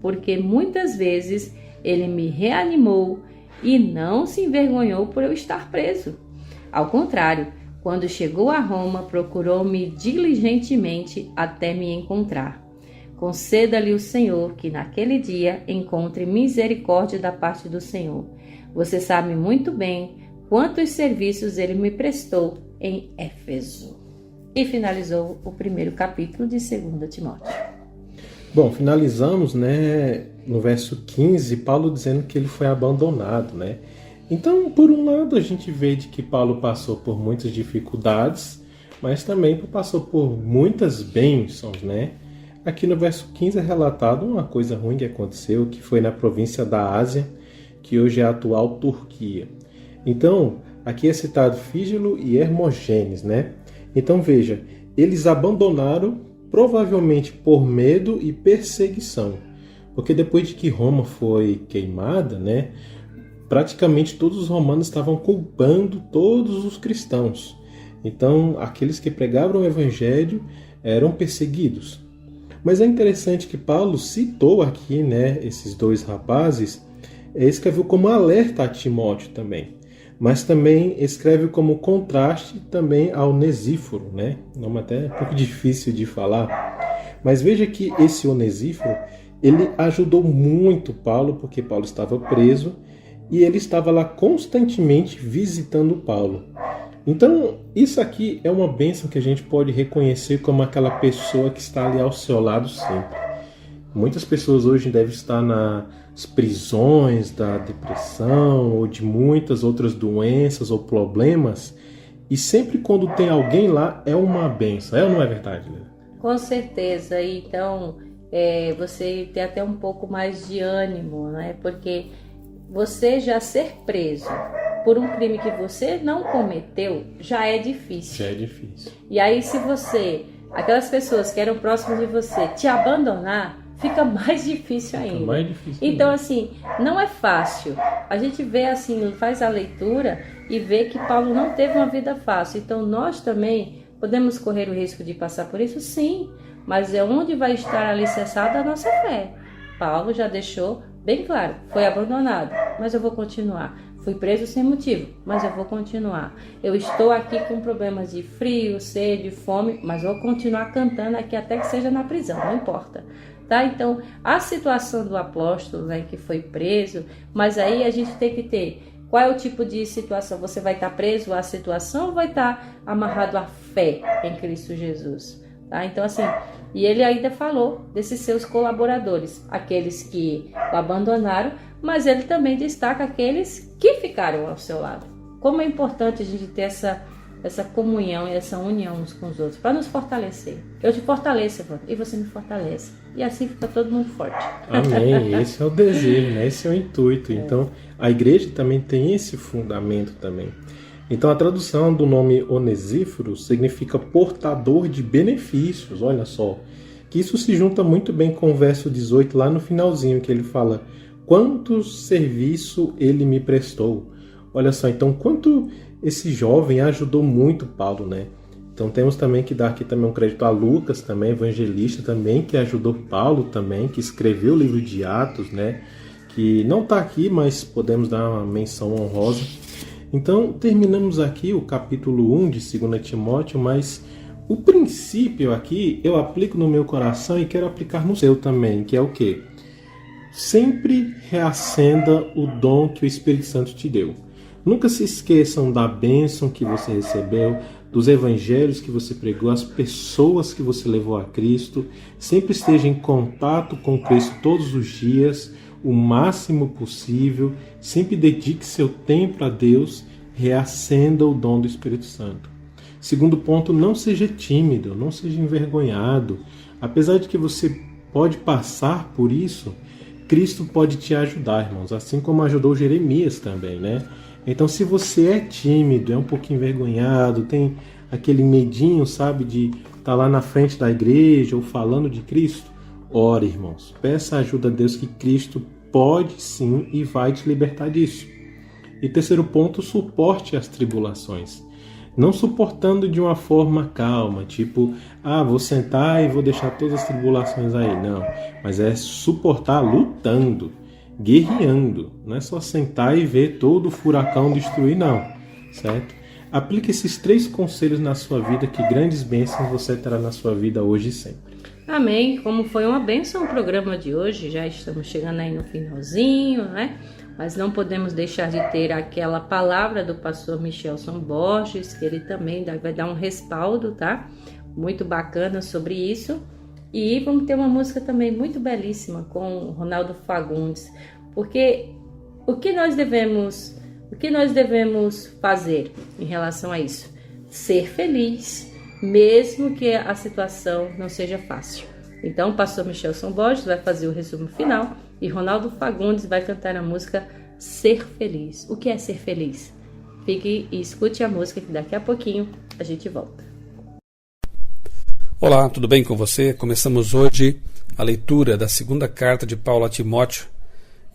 porque muitas vezes ele me reanimou e não se envergonhou por eu estar preso. Ao contrário, quando chegou a Roma, procurou-me diligentemente até me encontrar. Conceda-lhe o Senhor que naquele dia encontre misericórdia da parte do Senhor. Você sabe muito bem quantos serviços ele me prestou em Éfeso. E finalizou o primeiro capítulo de 2 Timóteo. Bom, finalizamos, no verso 15, Paulo dizendo que ele foi abandonado, Então, por um lado, a gente vê de que Paulo passou por muitas dificuldades, mas também passou por muitas bênçãos, Aqui no verso 15 é relatado uma coisa ruim que aconteceu, que foi na província da Ásia, que hoje é a atual Turquia. Então, aqui é citado Fígelo e Hermógenes, Então, veja, eles abandonaram provavelmente por medo e perseguição, porque depois de que Roma foi queimada, praticamente todos os romanos estavam culpando todos os cristãos. Então, aqueles que pregavam o evangelho eram perseguidos. Mas é interessante que Paulo citou aqui, esses dois rapazes, escreveu como alerta a Timóteo também, mas também escreve como contraste também ao Onesíforo, Nome até um pouco difícil de falar, mas veja que esse Onesíforo, ele ajudou muito Paulo, porque Paulo estava preso e ele estava lá constantemente visitando Paulo. Então, isso aqui é uma bênção que a gente pode reconhecer como aquela pessoa que está ali ao seu lado sempre. Muitas pessoas hoje devem estar nas prisões da depressão ou de muitas outras doenças ou problemas, e sempre quando tem alguém lá é uma bênção. É ou não é verdade, Lena? Com certeza. Então, você tem até um pouco mais de ânimo, Porque você já ser preso por um crime que você não cometeu, já é difícil. Já é difícil. E aí, se aquelas pessoas que eram próximas de você, te abandonar, fica mais difícil ainda. Fica mais difícil então, ainda. assim, não é fácil. A gente vê assim, faz a leitura e vê que Paulo não teve uma vida fácil. Então, nós também podemos correr o risco de passar por isso? Sim. Mas é onde vai estar alicerçada a nossa fé. Paulo já deixou bem claro, foi abandonado, mas eu vou continuar. Fui preso sem motivo, mas eu vou continuar. Eu estou aqui com problemas de frio, sede, fome, mas vou continuar cantando aqui até que seja na prisão, não importa. Tá? Então, a situação do apóstolo, que foi preso, mas aí a gente tem que ter qual é o tipo de situação. Você vai estar preso à situação ou vai estar amarrado à fé em Cristo Jesus? Tá? Então, assim, e ele ainda falou desses seus colaboradores, aqueles que o abandonaram, mas ele também destaca aqueles que ficaram ao seu lado. Como é importante a gente ter essa comunhão e essa união uns com os outros, para nos fortalecer. Eu te fortaleço, Evandro, e você me fortalece. E assim fica todo mundo forte. Amém. Esse é o desejo, Esse é o intuito. Então, a igreja também tem esse fundamento também. Então, a tradução do nome Onesíforo significa portador de benefícios. Olha só, que isso se junta muito bem com o verso 18, lá no finalzinho, que ele fala: quanto serviço ele me prestou. Olha só, então, quanto esse jovem ajudou muito Paulo, né? Então temos também que dar aqui também um crédito a Lucas, também evangelista também, que ajudou Paulo também, que escreveu o livro de Atos, né? Que não está aqui, mas podemos dar uma menção honrosa. Então terminamos aqui o capítulo 1 de 2 Timóteo, mas o princípio aqui eu aplico no meu coração e quero aplicar no seu também, que é o quê? Sempre reacenda o dom que o Espírito Santo te deu. Nunca se esqueçam da bênção que você recebeu, dos evangelhos que você pregou, as pessoas que você levou a Cristo. Sempre esteja em contato com Cristo todos os dias, o máximo possível. Sempre dedique seu tempo a Deus, reacenda o dom do Espírito Santo. Segundo ponto, não seja tímido, não seja envergonhado. Apesar de que você pode passar por isso, Cristo pode te ajudar, irmãos, assim como ajudou Jeremias também, né? Então, se você é tímido, é um pouquinho envergonhado, tem aquele medinho, sabe, de estar lá na frente da igreja ou falando de Cristo, ore, irmãos. Peça ajuda a Deus, que Cristo pode sim e vai te libertar disso. E terceiro ponto, suporte as tribulações. Não suportando de uma forma calma, tipo, vou sentar e vou deixar todas as tribulações aí. Não, mas é suportar lutando, guerreando. Não é só sentar e ver todo o furacão destruir, não, certo? Aplique esses 3 conselhos na sua vida, que grandes bênçãos você terá na sua vida hoje e sempre. Amém. Como foi uma bênção o programa de hoje, já estamos chegando aí no finalzinho, né? Mas não podemos deixar de ter aquela palavra do pastor Michelson Borges, que ele também vai dar um respaldo, tá? Muito bacana sobre isso. E vamos ter uma música também muito belíssima com o Ronaldo Fagundes, porque o que nós devemos fazer em relação a isso? Ser feliz, mesmo que a situação não seja fácil. Então o pastor Michelson Borges vai fazer o resumo final e Ronaldo Fagundes vai cantar a música Ser Feliz. O que é ser feliz? Fique e escute a música, que daqui a pouquinho a gente volta. Olá, tudo bem com você? Começamos hoje a leitura da segunda carta de Paulo a Timóteo,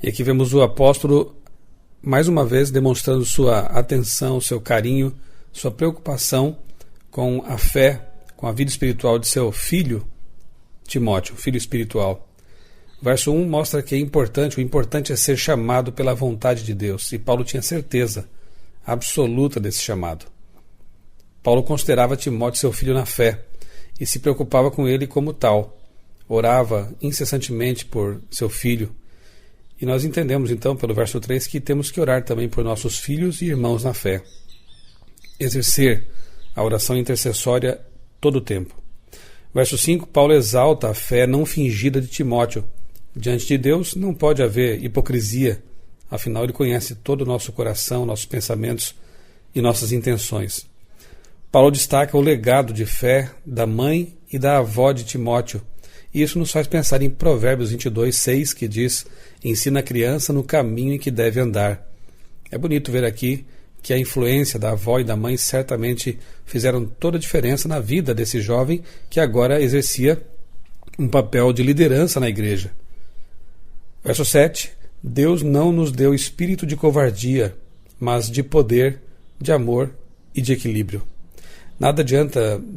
e aqui vemos o apóstolo mais uma vez demonstrando sua atenção, seu carinho, sua preocupação com a fé, com a vida espiritual de seu filho Timóteo, filho espiritual. Verso 1 mostra que o importante é ser chamado pela vontade de Deus, e Paulo tinha certeza absoluta desse chamado. Paulo considerava Timóteo seu filho na fé, e se preocupava com ele como tal. Orava incessantemente por seu filho. E nós entendemos então pelo verso 3 que temos que orar também por nossos filhos e irmãos na fé. Exercer a oração intercessória todo o tempo. Verso 5, Paulo exalta a fé não fingida de Timóteo. Diante de Deus não pode haver hipocrisia, afinal ele conhece todo o nosso coração, nossos pensamentos e nossas intenções. Paulo destaca o legado de fé da mãe e da avó de Timóteo, e isso nos faz pensar em Provérbios 22:6, que diz: ensina a criança no caminho em que deve andar. É bonito ver aqui que a influência da avó e da mãe certamente fizeram toda a diferença na vida desse jovem que agora exercia um papel de liderança na igreja. Verso 7, Deus não nos deu espírito de covardia, mas de poder, de amor e de equilíbrio.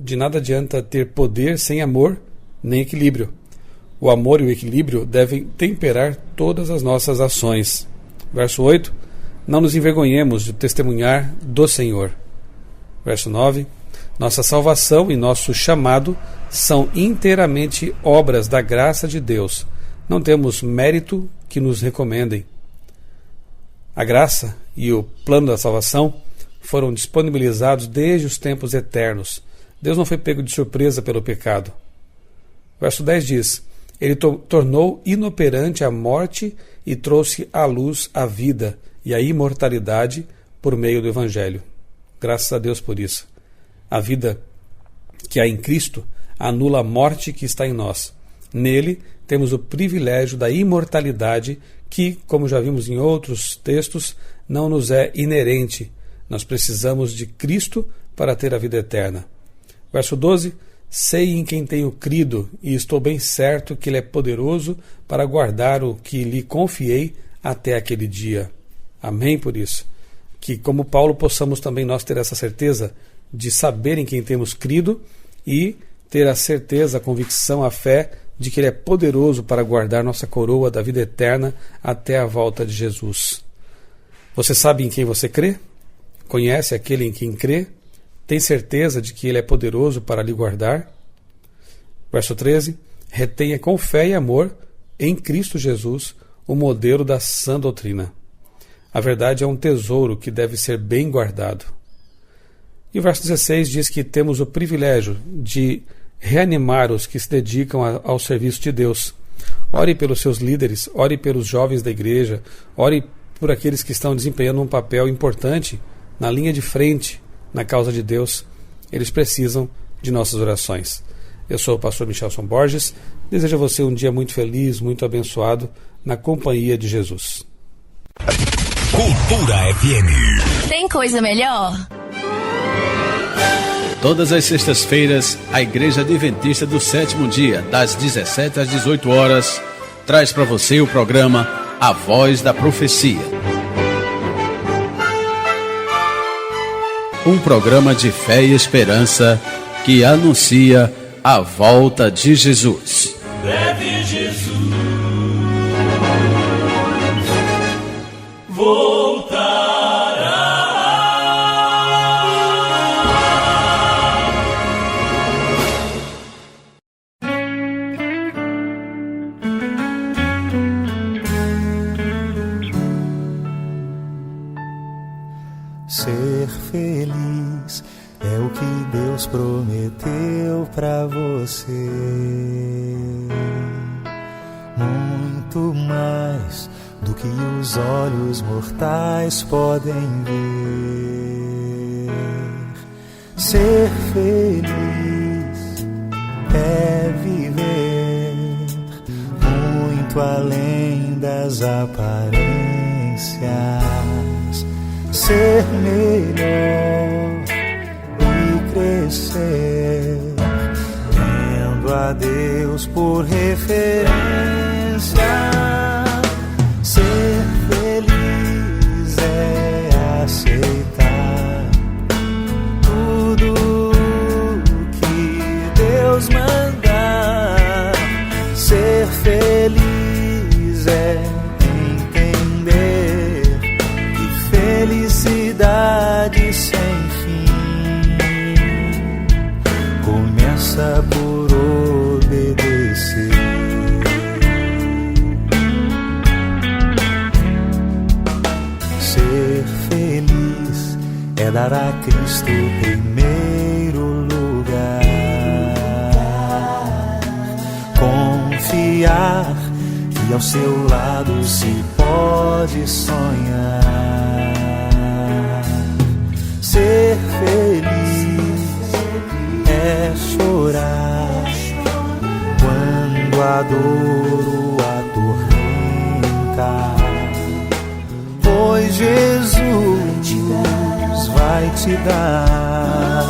De nada adianta ter poder sem amor nem equilíbrio. O amor e o equilíbrio devem temperar todas as nossas ações. Verso 8, não nos envergonhemos de testemunhar do Senhor. Verso 9, nossa salvação e nosso chamado são inteiramente obras da graça de Deus. Não temos mérito que nos recomendem. A graça e o plano da salvação foram disponibilizados desde os tempos eternos. Deus não foi pego de surpresa pelo pecado. Verso 10 diz: ele tornou inoperante a morte e trouxe à luz a vida e a imortalidade por meio do Evangelho. Graças a Deus por isso. A vida que há em Cristo anula a morte que está em nós. Nele temos o privilégio da imortalidade que, como já vimos em outros textos, não nos é inerente. Nós precisamos de Cristo para ter a vida eterna. Verso 12, Sei em quem tenho crido e estou bem certo que Ele é poderoso para guardar o que lhe confiei até aquele dia. Amém por isso. Que, como Paulo, possamos também nós ter essa certeza de saber em quem temos crido e ter a certeza, a convicção, a fé de que Ele é poderoso para guardar nossa coroa da vida eterna até a volta de Jesus. Você sabe em quem você crê? Conhece aquele em quem crê? Tem certeza de que Ele é poderoso para lhe guardar? Verso 13. Retenha com fé e amor em Cristo Jesus o modelo da sã doutrina. A verdade é um tesouro que deve ser bem guardado. E o verso 16 diz que temos o privilégio de reanimar os que se dedicam ao serviço de Deus. Ore pelos seus líderes, ore pelos jovens da igreja, ore por aqueles que estão desempenhando um papel importante na linha de frente na causa de Deus. Eles precisam de nossas orações. Eu sou o pastor Michelson Borges, desejo a você um dia muito feliz, muito abençoado na companhia de Jesus. Cultura FM. Tem coisa melhor? Todas as sextas-feiras, a Igreja Adventista do Sétimo Dia, das 17 às 18 horas, traz para você o programa A Voz da Profecia. Um programa de fé e esperança que anuncia a volta de Jesus. Breve Jesus voltará. Ser feliz é o que Deus prometeu pra você. Muito mais do que os olhos mortais podem ver. Ser feliz é viver muito além das aparências. Ser melhor e crescer, tendo a Deus por referência. Ser feliz é aceitar tudo que Deus mandar. Ser feliz é felicidade sem fim começa por obedecer. Ser feliz é dar a Cristo o primeiro lugar, confiar que ao seu lado se pode sonhar. Ser feliz é chorar quando a dor o atormenta, pois Jesus vai te dar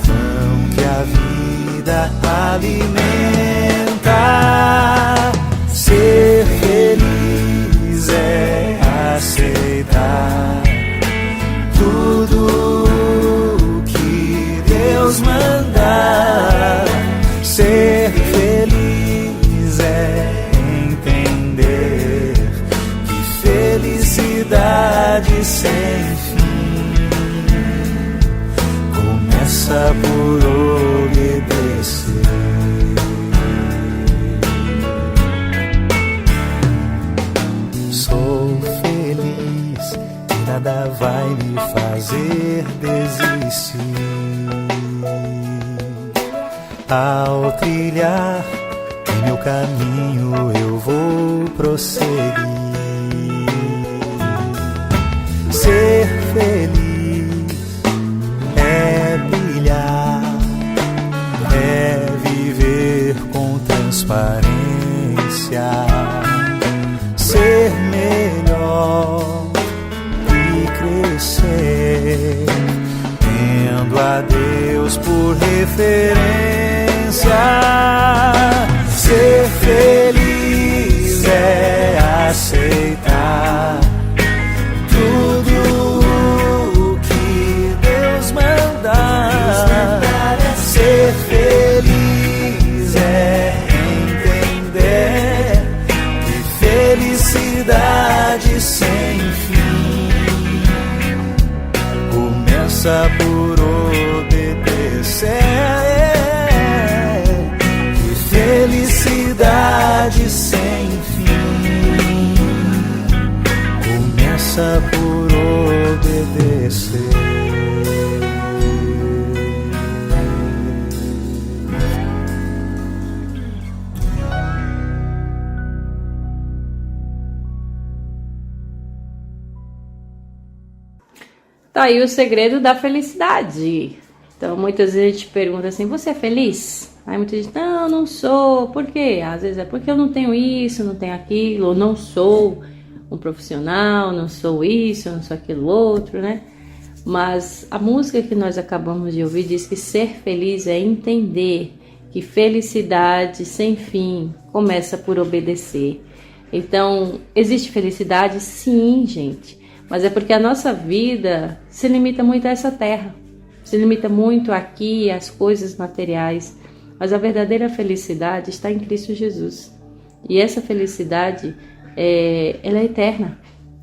pão que a vida alimenta. Ser feliz é aceitar tudo que Deus mandar. Ser feliz é entender que felicidade sem fim começa por obedecer. Sou feliz, nada vai me fazer desistir. Ao trilhar em meu caminho eu vou prosseguir. Ser feliz é brilhar, é viver com transparência. Ser melhor e crescer, tendo a Deus Deus por referência. Ser feliz é aceitar tudo o que Deus mandar. Ser feliz é entender que felicidade sem fim começa por obedecer. Que felicidade sem fim começa por obedecer. Tá aí o segredo da felicidade. Então, muitas vezes a gente pergunta assim, você é feliz? Aí muita gente, não, não sou. Por quê? Às vezes é porque eu não tenho isso, não tenho aquilo, ou não sou um profissional, não sou isso, não sou aquilo outro, né? Mas a música que nós acabamos de ouvir diz que ser feliz é entender que felicidade sem fim começa por obedecer. Então, existe felicidade? Sim, gente. Mas é porque a nossa vida se limita muito a essa terra. Se limita muito aqui, às coisas materiais. Mas a verdadeira felicidade está em Cristo Jesus. E essa felicidade, ela é eterna.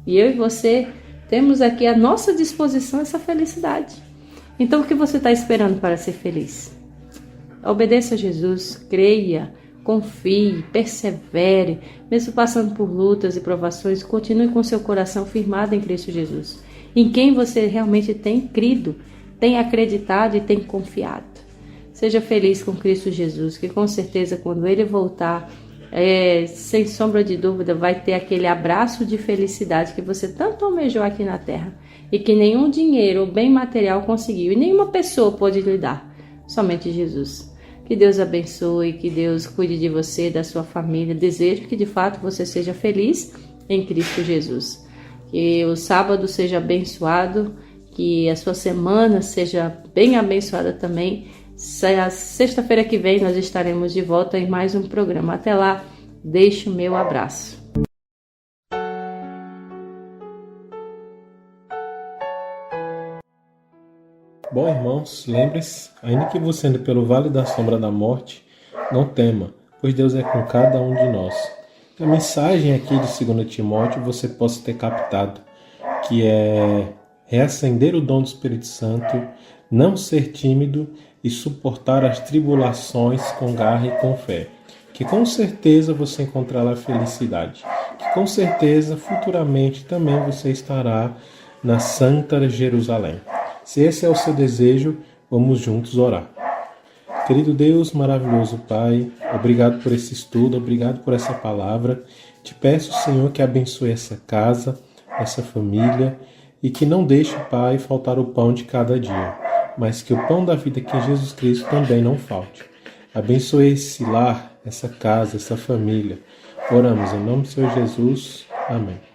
E eu e você temos aqui à nossa disposição essa felicidade. Então o que você está esperando para ser feliz? Obedeça a Jesus, creia, confie, persevere. Mesmo passando por lutas e provações, continue com seu coração firmado em Cristo Jesus. Em quem você realmente tem crido, tem acreditado e tem confiado. Seja feliz com Cristo Jesus, que com certeza quando Ele voltar, sem sombra de dúvida, vai ter aquele abraço de felicidade que você tanto almejou aqui na terra e que nenhum dinheiro ou bem material conseguiu e nenhuma pessoa pôde lhe dar, somente Jesus. Que Deus abençoe, que Deus cuide de você, da sua família. Desejo que de fato você seja feliz em Cristo Jesus. Que o sábado seja abençoado, que a sua semana seja bem abençoada também. Sexta-feira que vem nós estaremos de volta em mais um programa. Até lá, deixo o meu abraço. Bom, irmãos, lembre-se, ainda que você ande pelo vale da sombra da morte, não tema, pois Deus é com cada um de nós. A mensagem aqui de 2 Timóteo você possa ter captado, que é reacender o dom do Espírito Santo, não ser tímido e suportar as tribulações com garra e com fé. Que com certeza você encontrará felicidade. Que com certeza futuramente também você estará na Santa Jerusalém. Se esse é o seu desejo, vamos juntos orar. Querido Deus, maravilhoso Pai, obrigado por esse estudo, obrigado por essa palavra. Te peço, Senhor, que abençoe essa casa, essa família e que não deixe, Pai, faltar o pão de cada dia, mas que o pão da vida, que é Jesus Cristo, também não falte. Abençoe esse lar, essa casa, essa família. Oramos em nome do Senhor Jesus. Amém.